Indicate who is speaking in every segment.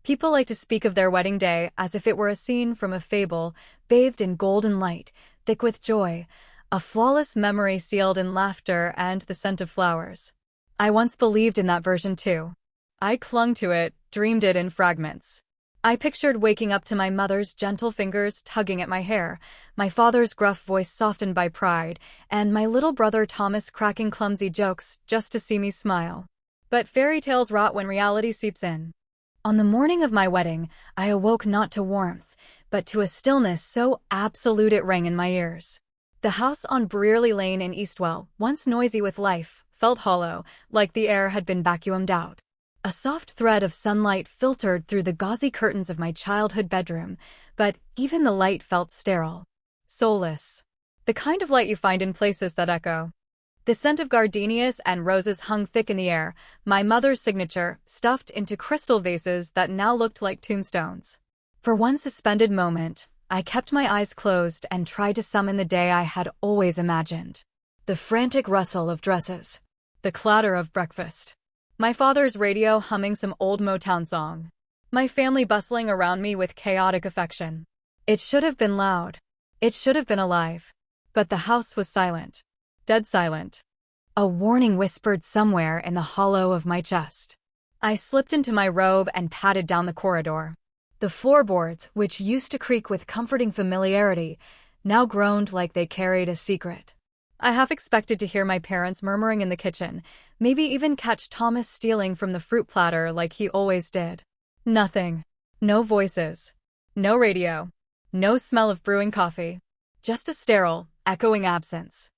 Speaker 1: People like to speak of their wedding day as if it were a scene from a fable, bathed in golden light, thick with joy, a flawless memory sealed in laughter and the scent of flowers. I once believed in that version too. I clung to it, dreamed it in fragments. I pictured waking up to my mother's gentle fingers tugging at my hair, my father's gruff voice softened by pride, and my little brother Thomas cracking clumsy jokes just to see me smile. But fairy tales rot when reality seeps in. On the morning of my wedding, I awoke not to warmth, but to a stillness so absolute it rang in my ears. The house on Brearley Lane in Eastwell, once noisy with life, felt hollow, like the air had been vacuumed out. A soft thread of sunlight filtered through the gauzy curtains of my childhood bedroom, but even the light felt sterile, soulless. The kind of light you find in places that echo. The scent of gardenias and roses hung thick in the air, my mother's signature, stuffed into crystal vases that now looked like tombstones. For one suspended moment, I kept my eyes closed and tried to summon the day I had always imagined. The frantic rustle of dresses. The clatter of breakfast. My father's radio humming some old Motown song. My family bustling around me with chaotic affection. It should have been loud. It should have been alive. But the house was silent. Dead silent. A warning whispered somewhere in the hollow of my chest. I slipped into my robe and padded down the corridor. The floorboards, which used to creak with comforting familiarity, now groaned like they carried a secret. I half expected to hear my parents murmuring in the kitchen, maybe even catch Thomas stealing from the fruit platter like he always did. Nothing. No voices. No radio. No smell of brewing coffee. Just a sterile, echoing absence.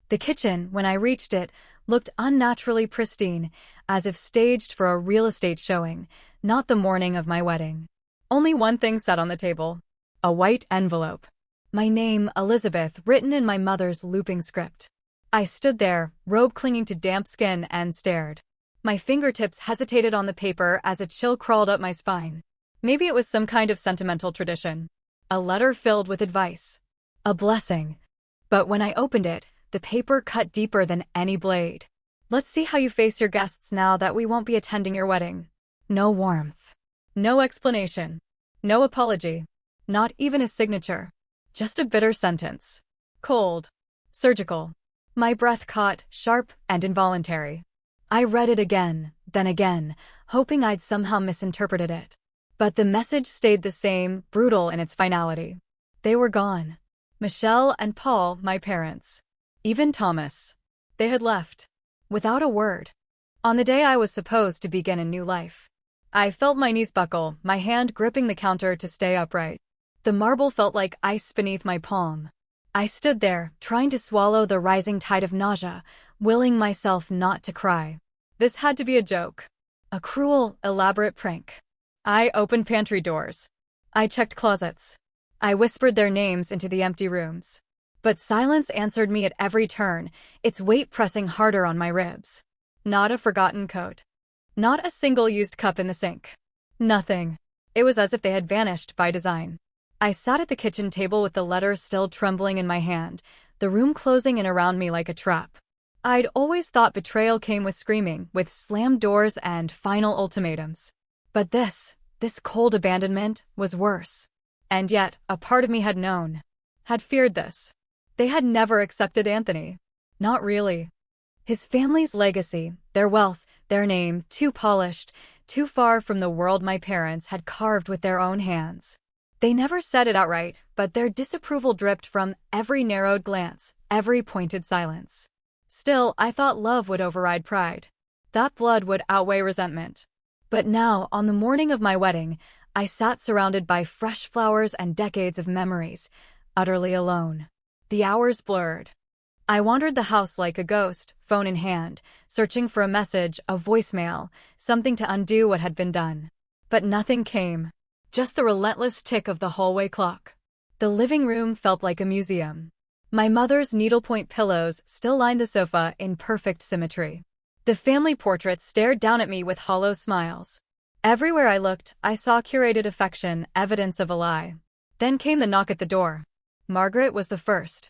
Speaker 1: The kitchen, when I reached it, looked unnaturally pristine, as if staged for a real estate showing, not the morning of my wedding. Only one thing sat on the table. A white envelope. My name, Elizabeth, written in my mother's looping script. I stood there, robe clinging to damp skin, and stared. My fingertips hesitated on the paper as a chill crawled up my spine. Maybe it was some kind of sentimental tradition. A letter filled with advice. A blessing. But when I opened it, the paper cut deeper than any blade. Let's see how you face your guests now that we won't be attending your wedding. No warmth. No explanation. No apology. Not even a signature. Just a bitter sentence. Cold. Surgical. My breath caught, sharp and involuntary. I read it again, then again, hoping I'd somehow misinterpreted it. But the message stayed the same, brutal in its finality. They were gone. Michelle and Paul, my parents. Even Thomas. They had left. Without a word. On the day I was supposed to begin a new life. I felt my knees buckle, my hand gripping the counter to stay upright. The marble felt like ice beneath my palm. I stood there, trying to swallow the rising tide of nausea, willing myself not to cry. This had to be a joke. A cruel, elaborate prank. I opened pantry doors. I checked closets. I whispered their names into the empty rooms. But silence answered me at every turn, its weight pressing harder on my ribs. Not a forgotten coat. Not a single used cup in the sink. Nothing. It was as if they had vanished by design. I sat at the kitchen table with the letter still trembling in my hand, the room closing in around me like a trap. I'd always thought betrayal came with screaming, with slammed doors and final ultimatums. But this cold abandonment was worse. And yet, a part of me had known. Had feared this. They had never accepted Anthony. Not really. His family's legacy, their wealth, their name, too polished, too far from the world my parents had carved with their own hands. They never said it outright, but their disapproval dripped from every narrowed glance, every pointed silence. Still, I thought love would override pride. That blood would outweigh resentment. But now, on the morning of my wedding, I sat surrounded by fresh flowers and decades of memories, utterly alone. The hours blurred. I wandered the house like a ghost, phone in hand, searching for a message, a voicemail, something to undo what had been done. But nothing came. Just the relentless tick of the hallway clock. The living room felt like a museum. My mother's needlepoint pillows still lined the sofa in perfect symmetry. The family portraits stared down at me with hollow smiles. Everywhere I looked, I saw curated affection, evidence of a lie. Then came the knock at the door. Margaret was the first.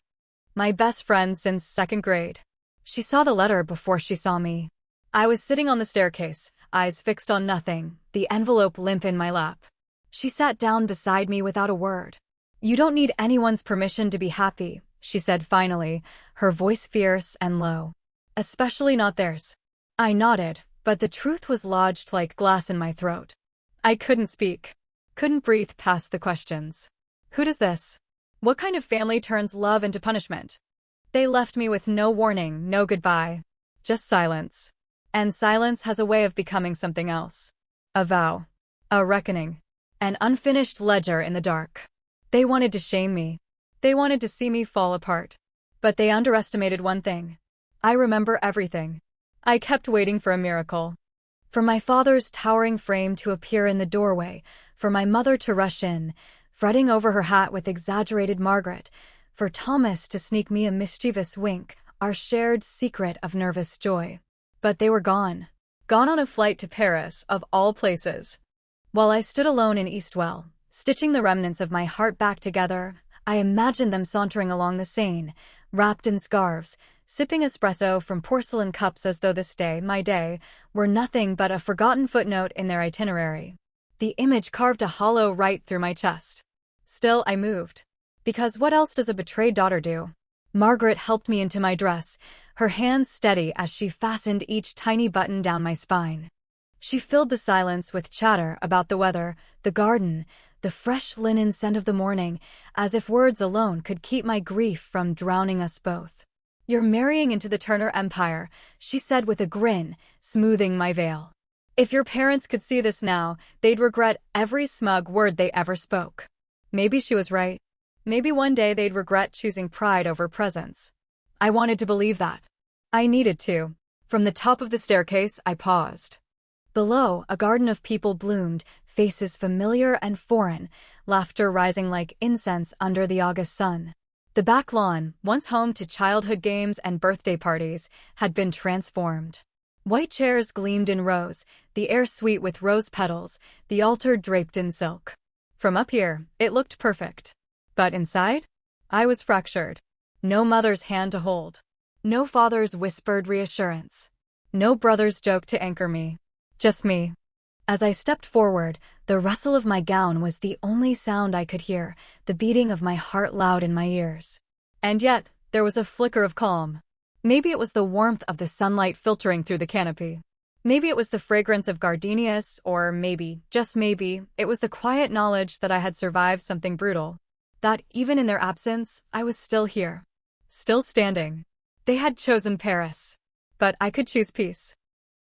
Speaker 1: My best friend since second grade. She saw the letter before she saw me. I was sitting on the staircase, eyes fixed on nothing, the envelope limp in my lap. She sat down beside me without a word. "You don't need anyone's permission to be happy," she said finally, her voice fierce and low. "Especially not theirs." I nodded, but the truth was lodged like glass in my throat. I couldn't speak. Couldn't breathe past the questions. Who does this? What kind of family turns love into punishment? They left me with no warning, no goodbye. Just silence. And silence has a way of becoming something else. A vow. A reckoning. An unfinished ledger in the dark. They wanted to shame me. They wanted to see me fall apart. But they underestimated one thing. I remember everything. I kept waiting for a miracle. For my father's towering frame to appear in the doorway, for my mother to rush in, fretting over her hat with exaggerated Margaret, for Thomas to sneak me a mischievous wink, our shared secret of nervous joy. But they were gone. Gone on a flight to Paris, of all places. While I stood alone in Eastwell, stitching the remnants of my heart back together, I imagined them sauntering along the Seine, wrapped in scarves, sipping espresso from porcelain cups as though this day, my day, were nothing but a forgotten footnote in their itinerary. The image carved a hollow right through my chest. Still, I moved. Because what else does a betrayed daughter do? Margaret helped me into my dress, her hands steady as she fastened each tiny button down my spine. She filled the silence with chatter about the weather, the garden, the fresh linen scent of the morning, as if words alone could keep my grief from drowning us both. "You're marrying into the Turner Empire," she said with a grin, smoothing my veil. If your parents could see this now, they'd regret every smug word they ever spoke. Maybe she was right. Maybe one day they'd regret choosing pride over presence. I wanted to believe that. I needed to. From the top of the staircase, I paused. Below, a garden of people bloomed, faces familiar and foreign, laughter rising like incense under the August sun. The back lawn, once home to childhood games and birthday parties, had been transformed. White chairs gleamed in rows, the air sweet with rose petals, the altar draped in silk. From up here, it looked perfect. But inside, I was fractured. No mother's hand to hold. No father's whispered reassurance. No brother's joke to anchor me. Just me. As I stepped forward, the rustle of my gown was the only sound I could hear, the beating of my heart loud in my ears. And yet, there was a flicker of calm. Maybe it was the warmth of the sunlight filtering through the canopy. Maybe it was the fragrance of gardenias, or maybe, just maybe, it was the quiet knowledge that I had survived something brutal. That, even in their absence, I was still here. Still standing. They had chosen Paris. But I could choose peace.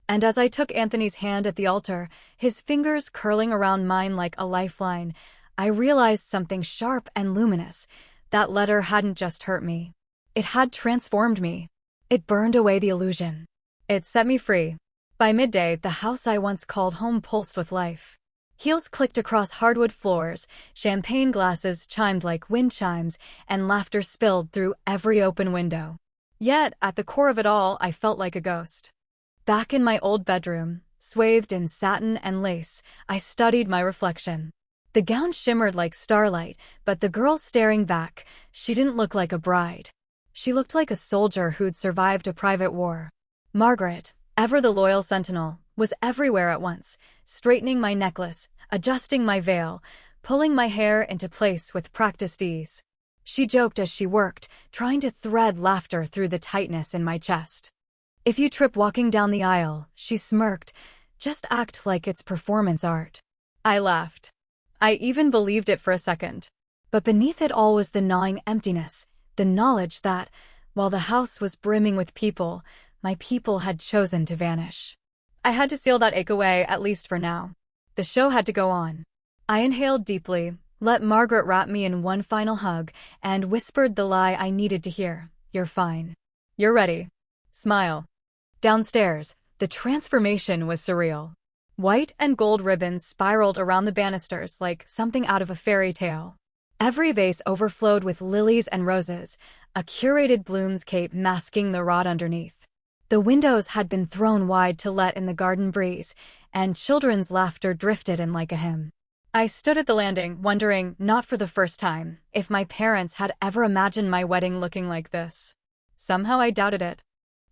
Speaker 1: And as I took Anthony's hand at the altar, his fingers curling around mine like a lifeline, I realized something sharp and luminous. That letter hadn't just hurt me. It had transformed me. It burned away the illusion. It set me free. By midday, the house I once called home pulsed with life. Heels clicked across hardwood floors, champagne glasses chimed like wind chimes, and laughter spilled through every open window. Yet, at the core of it all, I felt like a ghost. Back in my old bedroom, swathed in satin and lace, I studied my reflection. The gown shimmered like starlight, but the girl staring back, she didn't look like a bride. She looked like a soldier who'd survived a private war. Margaret, ever the loyal sentinel, was everywhere at once, straightening my necklace, adjusting my veil, pulling my hair into place with practiced ease. She joked as she worked, trying to thread laughter through the tightness in my chest. "If you trip walking down the aisle," she smirked, "just act like it's performance art." I laughed. I even believed it for a second. But beneath it all was the gnawing emptiness, the knowledge that, while the house was brimming with people, my people had chosen to vanish. I had to seal that ache away, at least for now. The show had to go on. I inhaled deeply, let Margaret wrap me in one final hug, and whispered the lie I needed to hear. "You're fine. You're ready. Smile." Downstairs, the transformation was surreal. White and gold ribbons spiraled around the banisters like something out of a fairy tale. Every vase overflowed with lilies and roses, a curated bloomscape masking the rot underneath. The windows had been thrown wide to let in the garden breeze, and children's laughter drifted in like a hymn. I stood at the landing, wondering, not for the first time, if my parents had ever imagined my wedding looking like this. Somehow I doubted it.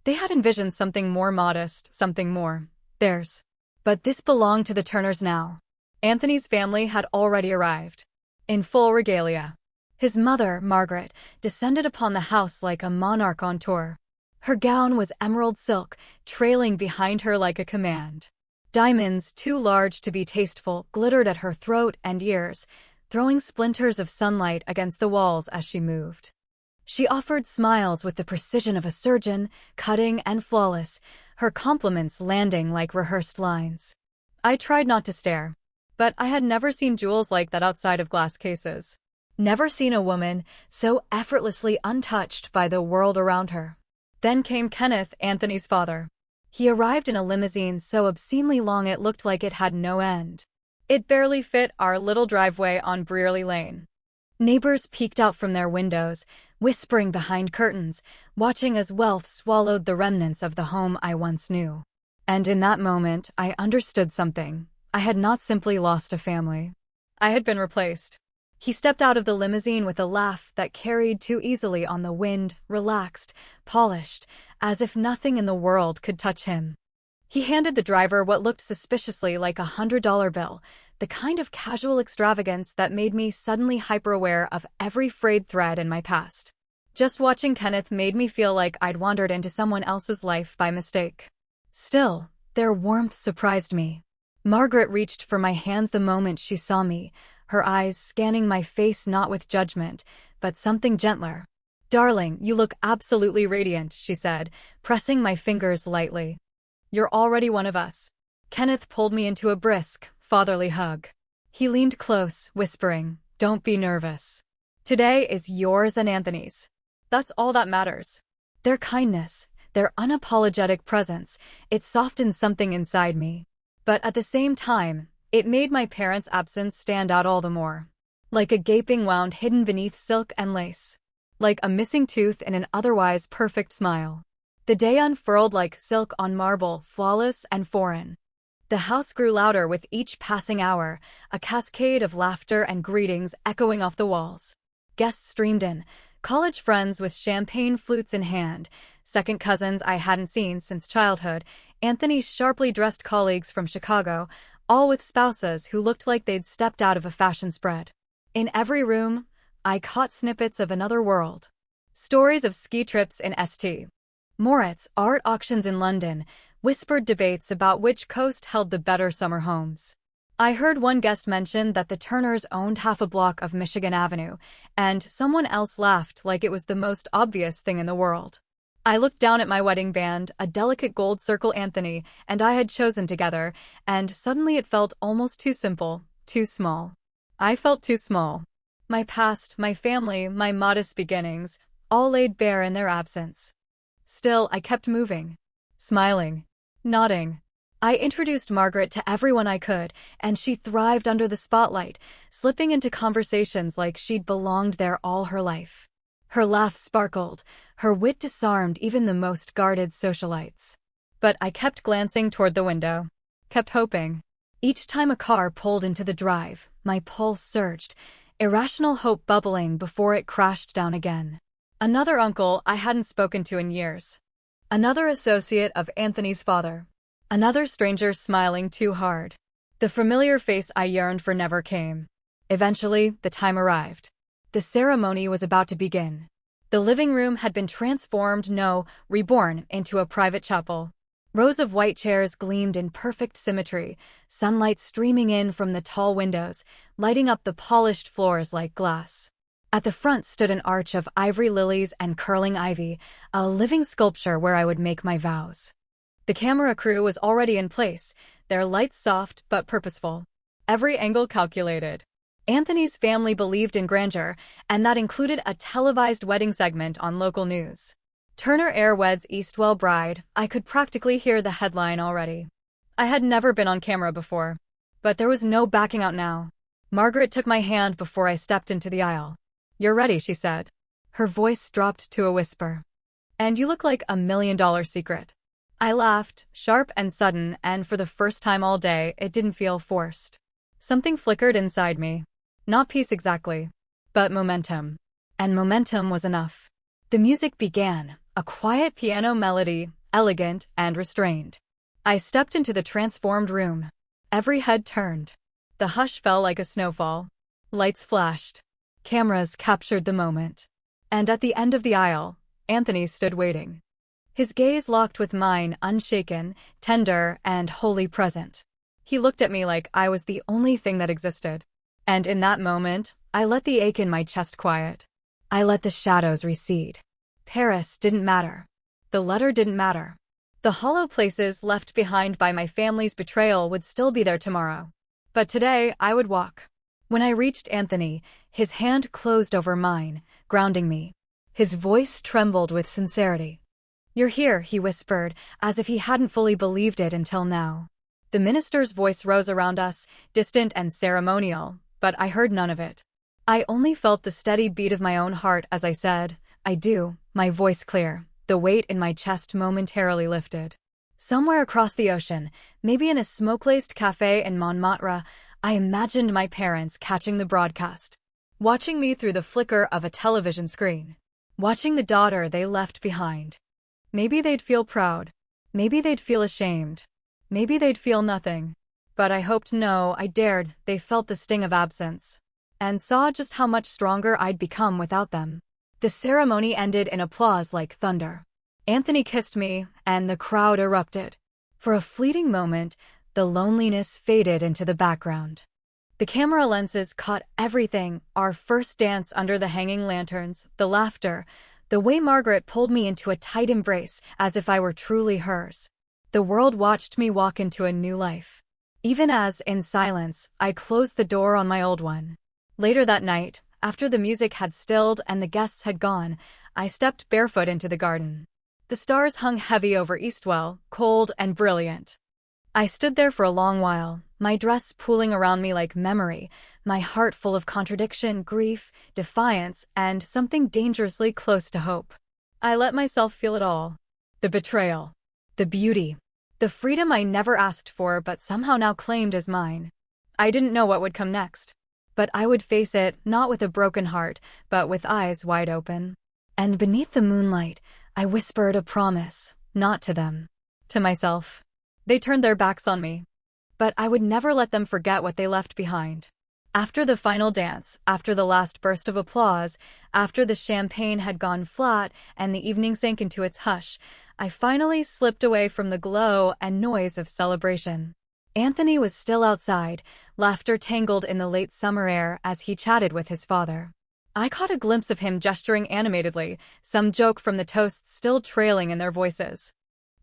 Speaker 1: They had envisioned something more modest, something more theirs. But this belonged to the Turners now. Anthony's family had already arrived, in full regalia. His mother, Margaret, descended upon the house like a monarch on tour. Her gown was emerald silk, trailing behind her like a command. Diamonds, too large to be tasteful, glittered at her throat and ears, throwing splinters of sunlight against the walls as she moved. She offered smiles with the precision of a surgeon, cutting and flawless, her compliments landing like rehearsed lines. I tried not to stare, but I had never seen jewels like that outside of glass cases. Never seen a woman so effortlessly untouched by the world around her. Then came Kenneth, Anthony's father. He arrived in a limousine so obscenely long it looked like it had no end. It barely fit our little driveway on Brearley Lane. Neighbors peeked out from their windows, whispering behind curtains, watching as wealth swallowed the remnants of the home I once knew. And in that moment, I understood something. I had not simply lost a family. I had been replaced. He stepped out of the limousine with a laugh that carried too easily on the wind, relaxed, polished, as if nothing in the world could touch him. He handed the driver what looked suspiciously like $100 bill, the kind of casual extravagance that made me suddenly hyper-aware of every frayed thread in my past. Just watching Kenneth made me feel like I'd wandered into someone else's life by mistake. Still, their warmth surprised me. Margaret reached for my hands the moment she saw me, her eyes scanning my face not with judgment, but something gentler. "Darling, you look absolutely radiant," she said, pressing my fingers lightly. "You're already one of us." Kenneth pulled me into a brisk, fatherly hug. He leaned close, whispering, "Don't be nervous. Today is yours and Anthony's. That's all that matters." Their kindness, their unapologetic presence, it softened something inside me. But at the same time, it made my parents' absence stand out all the more. Like a gaping wound hidden beneath silk and lace. Like a missing tooth in an otherwise perfect smile. The day unfurled like silk on marble, flawless and foreign. The house grew louder with each passing hour, a cascade of laughter and greetings echoing off the walls. Guests streamed in, college friends with champagne flutes in hand, second cousins I hadn't seen since childhood, Anthony's sharply dressed colleagues from Chicago, all with spouses who looked like they'd stepped out of a fashion spread. In every room, I caught snippets of another world. Stories of ski trips in St. Moritz, art auctions in London, whispered debates about which coast held the better summer homes. I heard one guest mention that the Turners owned half a block of Michigan Avenue, and someone else laughed like it was the most obvious thing in the world. I looked down at my wedding band, a delicate gold circle Anthony and I had chosen together, and suddenly it felt almost too simple, too small. I felt too small. My past, my family, my modest beginnings, all laid bare in their absence. Still, I kept moving, smiling, nodding. I introduced Margaret to everyone I could, and she thrived under the spotlight, slipping into conversations like she'd belonged there all her life. Her laugh sparkled, her wit disarmed even the most guarded socialites. But I kept glancing toward the window, kept hoping. Each time a car pulled into the drive, my pulse surged, irrational hope bubbling before it crashed down again. Another uncle I hadn't spoken to in years. Another associate of Anthony's father. Another stranger smiling too hard. The familiar face I yearned for never came. Eventually, the time arrived. The ceremony was about to begin. The living room had been transformed, reborn into a private chapel. Rows of white chairs gleamed in perfect symmetry, sunlight streaming in from the tall windows, lighting up the polished floors like glass. At the front stood an arch of ivory lilies and curling ivy, a living sculpture where I would make my vows. The camera crew was already in place, their lights soft but purposeful. Every angle calculated. Anthony's family believed in grandeur, and that included a televised wedding segment on local news. Turner Air weds Eastwell bride. I could practically hear the headline already. I had never been on camera before, but there was no backing out now. Margaret took my hand before I stepped into the aisle. "You're ready," she said. Her voice dropped to a whisper. "And you look like $1 million secret." I laughed, sharp and sudden, and for the first time all day, it didn't feel forced. Something flickered inside me. Not peace exactly, but momentum. And momentum was enough. The music began, a quiet piano melody, elegant and restrained. I stepped into the transformed room. Every head turned. The hush fell like a snowfall. Lights flashed. Cameras captured the moment. And at the end of the aisle, Anthony stood waiting. His gaze locked with mine, unshaken, tender, and wholly present. He looked at me like I was the only thing that existed. And in that moment, I let the ache in my chest quiet. I let the shadows recede. Paris didn't matter. The letter didn't matter. The hollow places left behind by my family's betrayal would still be there tomorrow. But today, I would walk. When I reached Anthony, his hand closed over mine, grounding me. His voice trembled with sincerity. "You're here," he whispered, as if he hadn't fully believed it until now. The minister's voice rose around us, distant and ceremonial, but I heard none of it. I only felt the steady beat of my own heart as I said, "I do," my voice clear, the weight in my chest momentarily lifted. Somewhere across the ocean, maybe in a smoke-laced cafe in Montmartre, I imagined my parents catching the broadcast, watching me through the flicker of a television screen, watching the daughter they left behind. Maybe they'd feel proud. Maybe they'd feel ashamed. Maybe they'd feel nothing. But I hoped no, I dared. They felt the sting of absence and saw just how much stronger I'd become without them. The ceremony ended in applause like thunder. Anthony kissed me, and the crowd erupted. For a fleeting moment, the loneliness faded into the background. The camera lenses caught everything: our first dance under the hanging lanterns, the laughter, the way Margaret pulled me into a tight embrace as if I were truly hers. The world watched me walk into a new life. Even as, in silence, I closed the door on my old one. Later that night, after the music had stilled and the guests had gone, I stepped barefoot into the garden. The stars hung heavy over Eastwell, cold and brilliant. I stood there for a long while, my dress pooling around me like memory, my heart full of contradiction, grief, defiance, and something dangerously close to hope. I let myself feel it all. The betrayal. The beauty. The freedom I never asked for but somehow now claimed as mine. I didn't know what would come next. But I would face it, not with a broken heart, but with eyes wide open. And beneath the moonlight, I whispered a promise, not to them, to myself. They turned their backs on me. But I would never let them forget what they left behind. After the final dance, after the last burst of applause, after the champagne had gone flat and the evening sank into its hush, I finally slipped away from the glow and noise of celebration. Anthony was still outside, laughter tangled in the late summer air as he chatted with his father. I caught a glimpse of him gesturing animatedly, some joke from the toasts still trailing in their voices.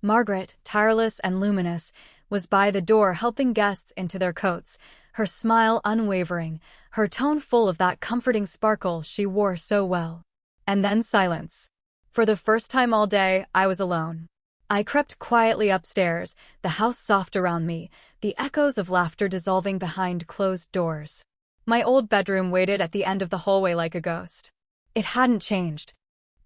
Speaker 1: Margaret, tireless and luminous, was by the door helping guests into their coats, her smile unwavering, her tone full of that comforting sparkle she wore so well. And then silence. For the first time all day, I was alone. I crept quietly upstairs, the house soft around me, the echoes of laughter dissolving behind closed doors. My old bedroom waited at the end of the hallway like a ghost. It hadn't changed.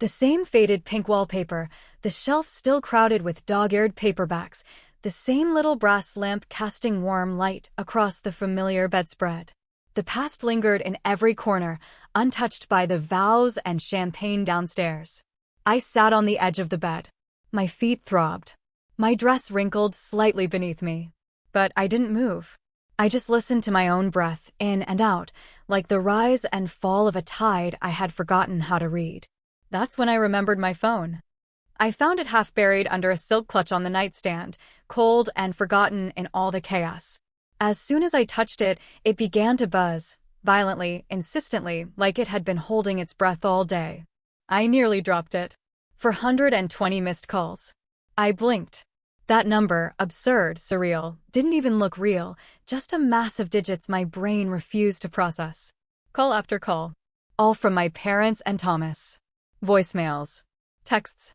Speaker 1: The same faded pink wallpaper, the shelf still crowded with dog-eared paperbacks, the same little brass lamp casting warm light across the familiar bedspread. The past lingered in every corner, untouched by the vows and champagne downstairs. I sat on the edge of the bed. My feet throbbed. My dress wrinkled slightly beneath me. But I didn't move. I just listened to my own breath, in and out, like the rise and fall of a tide I had forgotten how to read. That's when I remembered my phone. I found it half buried under a silk clutch on the nightstand, cold and forgotten in all the chaos. As soon as I touched it, it began to buzz, violently, insistently, like it had been holding its breath all day. I nearly dropped it. 420 missed calls. I blinked. That number, absurd, surreal, didn't even look real, just a mass of digits my brain refused to process. Call after call. All from my parents and Thomas. Voicemails. Texts.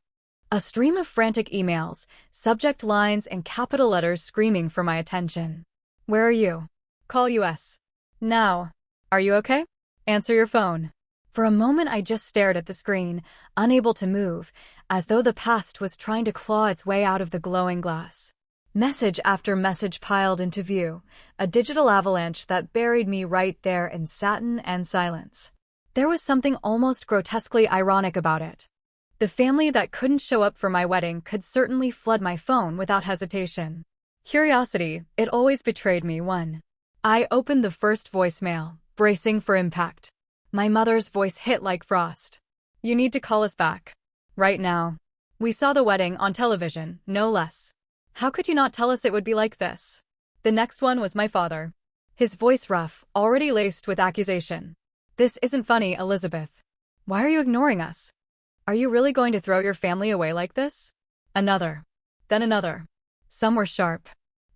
Speaker 1: A stream of frantic emails, subject lines in capital letters screaming for my attention. Where are you? Call US. Now. Are you okay? Answer your phone. For a moment I just stared at the screen, unable to move, as though the past was trying to claw its way out of the glowing glass. Message after message piled into view, a digital avalanche that buried me right there in satin and silence. There was something almost grotesquely ironic about it. The family that couldn't show up for my wedding could certainly flood my phone without hesitation. Curiosity, it always betrayed me. 1. I opened the first voicemail, bracing for impact. My mother's voice hit like frost. You need to call us back. Right now. We saw the wedding on television, no less. How could you not tell us it would be like this? The next one was my father. His voice rough, already laced with accusation. This isn't funny, Elizabeth. Why are you ignoring us? Are you really going to throw your family away like this? Another. Then another. Some were sharp.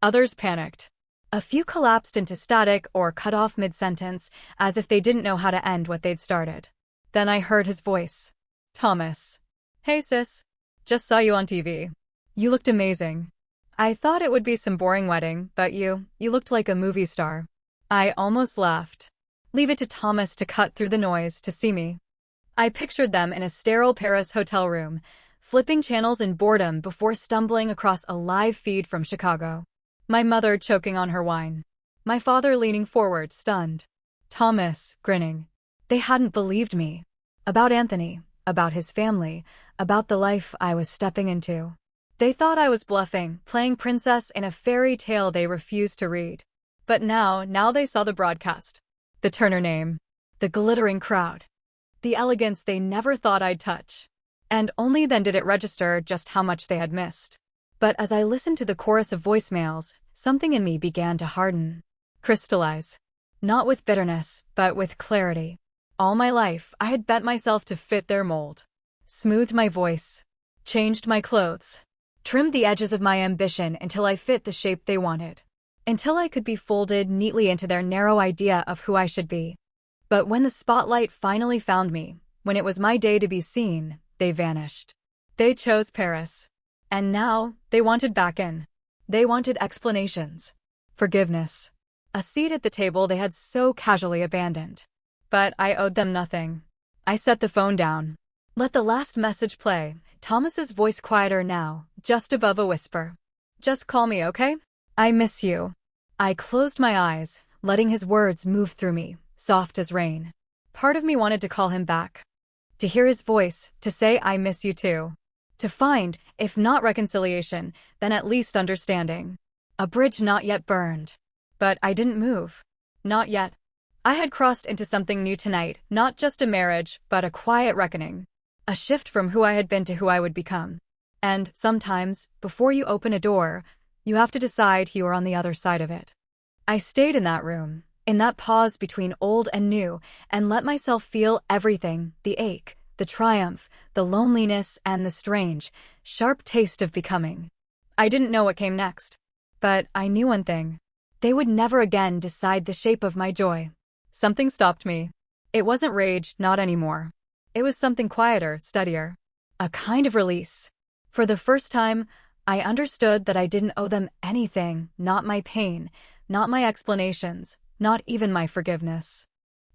Speaker 1: Others panicked. A few collapsed into static or cut off mid-sentence, as if they didn't know how to end what they'd started. Then I heard his voice. Thomas. Hey sis. Just saw you on TV. You looked amazing. I thought it would be some boring wedding, but you looked like a movie star. I almost laughed. Leave it to Thomas to cut through the noise to see me. I pictured them in a sterile Paris hotel room, flipping channels in boredom before stumbling across a live feed from Chicago. My mother choking on her wine. My father leaning forward, stunned. Thomas, grinning. They hadn't believed me. About Anthony, about his family, about the life I was stepping into. They thought I was bluffing, playing princess in a fairy tale they refused to read. But now they saw the broadcast. The Turner name. The glittering crowd. The elegance they never thought I'd touch. And only then did it register just how much they had missed. But as I listened to the chorus of voicemails, something in me began to harden. Crystallize. Not with bitterness, but with clarity. All my life, I had bent myself to fit their mold. Smoothed my voice. Changed my clothes. Trimmed the edges of my ambition until I fit the shape they wanted. Until I could be folded neatly into their narrow idea of who I should be. But when the spotlight finally found me, when it was my day to be seen, they vanished. They chose Paris. And now, they wanted back in. They wanted explanations. Forgiveness. A seat at the table they had so casually abandoned. But I owed them nothing. I set the phone down. Let the last message play, Thomas's voice quieter now, just above a whisper. Just call me, okay? I miss you. I closed my eyes, letting his words move through me, soft as rain. Part of me wanted to call him back. To hear his voice, to say I miss you too. To find, if not reconciliation, then at least understanding. A bridge not yet burned. But I didn't move. Not yet. I had crossed into something new tonight, not just a marriage, but a quiet reckoning. A shift from who I had been to who I would become. And sometimes, before you open a door, you have to decide you are on the other side of it. I stayed in that room, in that pause between old and new, and let myself feel everything, the ache, the triumph, the loneliness, and the strange, sharp taste of becoming. I didn't know what came next. But I knew one thing. They would never again decide the shape of my joy. Something stopped me. It wasn't rage, not anymore. It was something quieter, steadier. A kind of release. For the first time, I understood that I didn't owe them anything, not my pain, not my explanations, not even my forgiveness.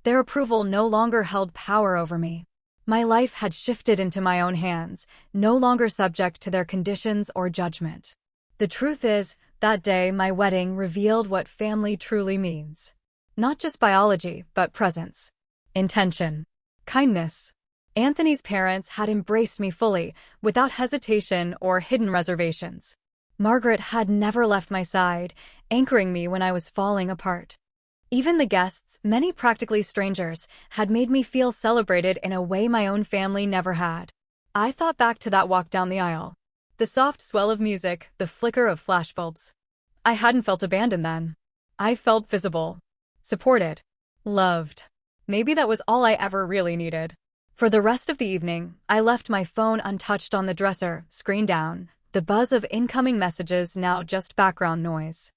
Speaker 1: Their approval no longer held power over me. My life had shifted into my own hands, no longer subject to their conditions or judgment. The truth is, that day my wedding revealed what family truly means. Not just biology, but presence. Intention. Kindness. Anthony's parents had embraced me fully, without hesitation or hidden reservations. Margaret had never left my side, anchoring me when I was falling apart. Even the guests, many practically strangers, had made me feel celebrated in a way my own family never had. I thought back to that walk down the aisle. The soft swell of music, the flicker of flashbulbs. I hadn't felt abandoned then. I felt visible. Supported. Loved. Maybe that was all I ever really needed. For the rest of the evening, I left my phone untouched on the dresser, screen down, the buzz of incoming messages now just background noise.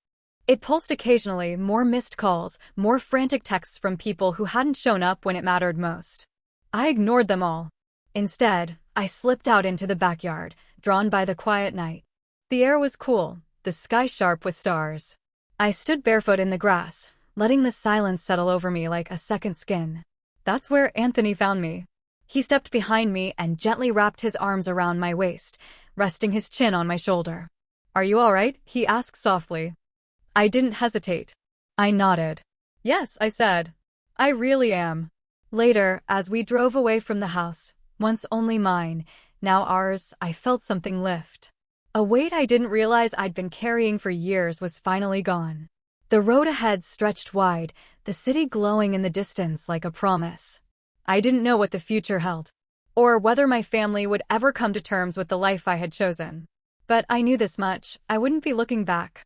Speaker 1: It pulsed occasionally, more missed calls, more frantic texts from people who hadn't shown up when it mattered most. I ignored them all. Instead, I slipped out into the backyard, drawn by the quiet night. The air was cool, the sky sharp with stars. I stood barefoot in the grass, letting the silence settle over me like a second skin. That's where Anthony found me. He stepped behind me and gently wrapped his arms around my waist, resting his chin on my shoulder. "Are you all right?" he asked softly. I didn't hesitate. I nodded. "Yes," I said. "I really am." Later, as we drove away from the house, once only mine, now ours, I felt something lift. A weight I didn't realize I'd been carrying for years was finally gone. The road ahead stretched wide, the city glowing in the distance like a promise. I didn't know what the future held, or whether my family would ever come to terms with the life I had chosen. But I knew this much: I wouldn't be looking back.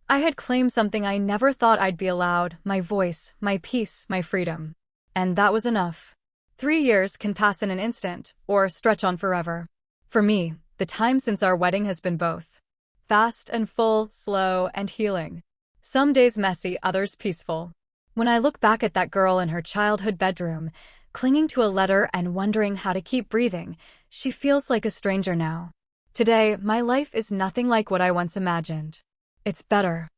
Speaker 1: I had claimed something I never thought I'd be allowed: my voice, my peace, my freedom. And that was enough. 3 years can pass in an instant, or stretch on forever. For me, the time since our wedding has been both. Fast and full, slow and healing. Some days messy, others peaceful. When I look back at that girl in her childhood bedroom, clinging to a letter and wondering how to keep breathing, she feels like a stranger now. Today, my life is nothing like what I once imagined. It's better.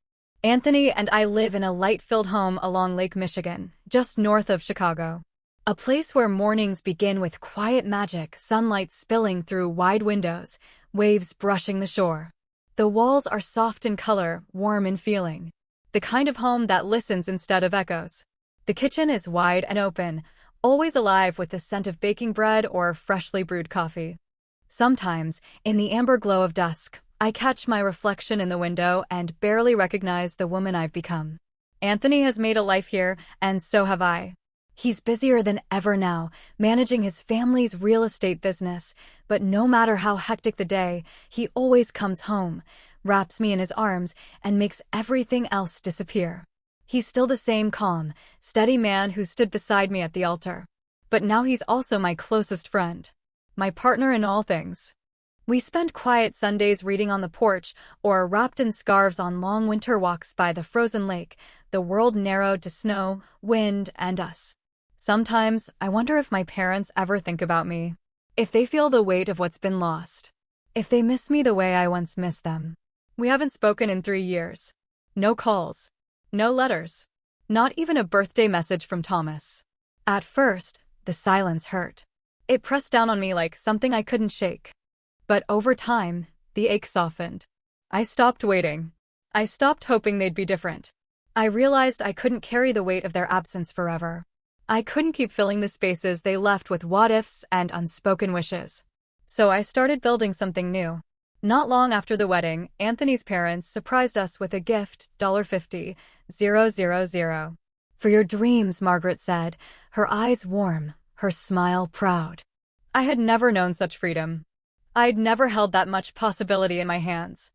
Speaker 1: Anthony and I live in a light-filled home along Lake Michigan, just north of Chicago. A place where mornings begin with quiet magic, sunlight spilling through wide windows, waves brushing the shore. The walls are soft in color, warm in feeling. The kind of home that listens instead of echoes. The kitchen is wide and open, always alive with the scent of baking bread or freshly brewed coffee. Sometimes, in the amber glow of dusk, I catch my reflection in the window and barely recognize the woman I've become. Anthony has made a life here, and so have I. He's busier than ever now, managing his family's real estate business, but no matter how hectic the day, he always comes home, wraps me in his arms, and makes everything else disappear. He's still the same calm, steady man who stood beside me at the altar. But now he's also my closest friend. My partner in all things. We spend quiet Sundays reading on the porch or wrapped in scarves on long winter walks by the frozen lake, the world narrowed to snow, wind, and us. Sometimes, I wonder if my parents ever think about me. If they feel the weight of what's been lost. If they miss me the way I once missed them. We haven't spoken in 3 years. No calls. No letters. Not even a birthday message from Thomas. At first, the silence hurt. It pressed down on me like something I couldn't shake. But over time, the ache softened. I stopped waiting. I stopped hoping they'd be different. I realized I couldn't carry the weight of their absence forever. I couldn't keep filling the spaces they left with what-ifs and unspoken wishes. So I started building something new. Not long after the wedding, Anthony's parents surprised us with a gift, $50,000. "For your dreams," Margaret said, her eyes warm, her smile proud. I had never known such freedom. I'd never held that much possibility in my hands.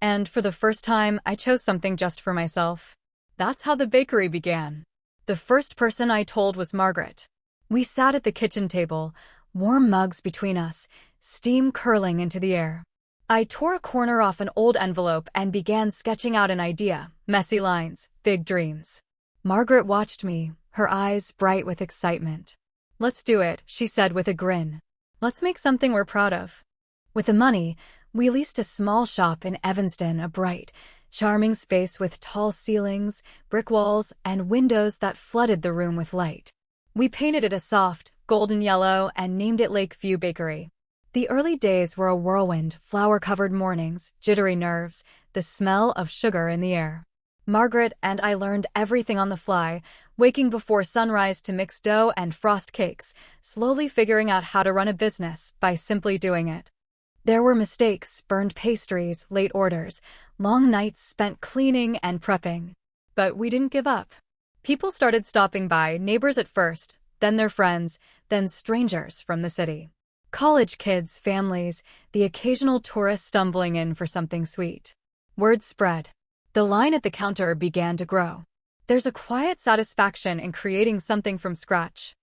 Speaker 1: And for the first time, I chose something just for myself. That's how the bakery began. The first person I told was Margaret. We sat at the kitchen table, warm mugs between us, steam curling into the air. I tore a corner off an old envelope and began sketching out an idea: messy lines, big dreams. Margaret watched me, her eyes bright with excitement. "Let's do it," she said with a grin. "Let's make something we're proud of." With the money, we leased a small shop in Evanston, a bright, charming space with tall ceilings, brick walls, and windows that flooded the room with light. We painted it a soft, golden yellow and named it Lakeview Bakery. The early days were a whirlwind: flour-covered mornings, jittery nerves, the smell of sugar in the air. Margaret and I learned everything on the fly, waking before sunrise to mix dough and frost cakes, slowly figuring out how to run a business by simply doing it. There were mistakes: burned pastries, late orders, long nights spent cleaning and prepping. But we didn't give up. People started stopping by, neighbors at first, then their friends, then strangers from the city. College kids, families, the occasional tourist stumbling in for something sweet. Word spread. The line at the counter began to grow. There's a quiet satisfaction in creating something from scratch.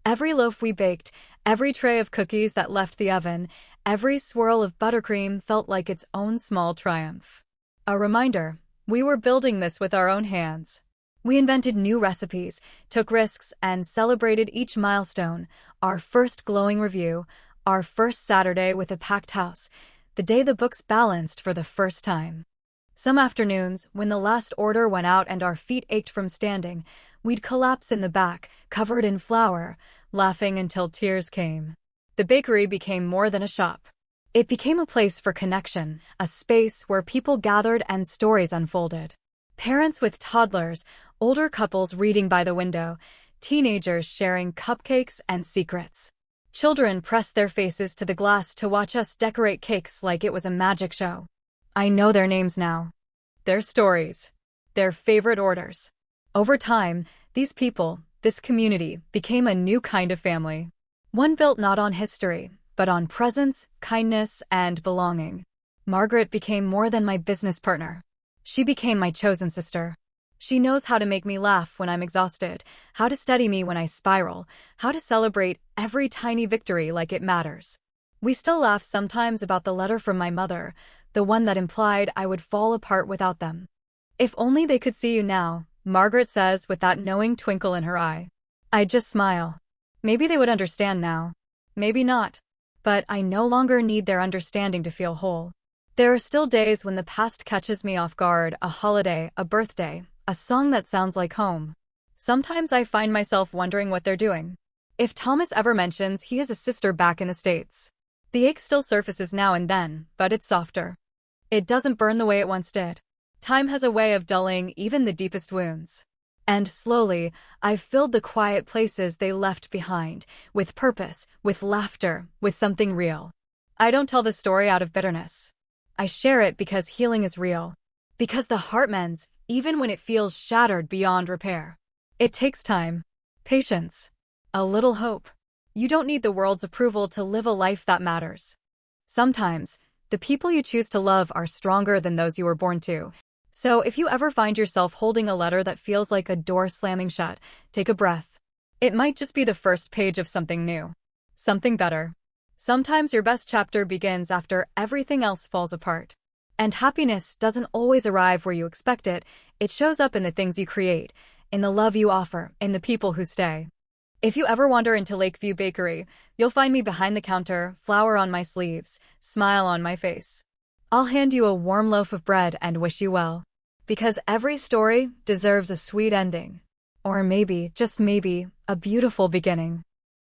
Speaker 1: Every loaf we baked, every tray of cookies that left the oven, every swirl of buttercream felt like its own small triumph. A reminder: we were building this with our own hands. We invented new recipes, took risks, and celebrated each milestone: our first glowing review, our first Saturday with a packed house, the day the books balanced for the first time. Some afternoons, when the last order went out and our feet ached from standing, we'd collapse in the back, covered in flour, laughing until tears came. The bakery became more than a shop. It became a place for connection, a space where people gathered and stories unfolded. Parents with toddlers, older couples reading by the window, teenagers sharing cupcakes and secrets. Children pressed their faces to the glass to watch us decorate cakes like it was a magic show. I know their names now, their stories, their favorite orders. Over time, these people, this community, became a new kind of family. One built not on history, but on presence, kindness, and belonging. Margaret became more than my business partner. She became my chosen sister. She knows how to make me laugh when I'm exhausted, how to steady me when I spiral, how to celebrate every tiny victory like it matters. We still laugh sometimes about the letter from my mother, the one that implied I would fall apart without them. If only they could see you now, Margaret says with that knowing twinkle in her eye. I just smile. Maybe they would understand now. Maybe not. But I no longer need their understanding to feel whole. There are still days when the past catches me off guard, a holiday, a birthday, a song that sounds like home. Sometimes I find myself wondering what they're doing. If Thomas ever mentions he has a sister back in the States. The ache still surfaces now and then, but it's softer. It doesn't burn the way it once did. Time has a way of dulling even the deepest wounds. And slowly, I've filled the quiet places they left behind, with purpose, with laughter, with something real. I don't tell the story out of bitterness. I share it because healing is real. Because the heart mends, even when it feels shattered beyond repair. It takes time, patience, a little hope. You don't need the world's approval to live a life that matters. Sometimes, the people you choose to love are stronger than those you were born to. So if you ever find yourself holding a letter that feels like a door slamming shut, take a breath. It might just be the first page of something new. Something better. Sometimes your best chapter begins after everything else falls apart. And happiness doesn't always arrive where you expect it. It shows up in the things you create, in the love you offer, in the people who stay. If you ever wander into Lakeview Bakery, you'll find me behind the counter, flower on my sleeves, smile on my face. I'll hand you a warm loaf of bread and wish you well. Because every story deserves a sweet ending. Or maybe, just maybe, a beautiful beginning.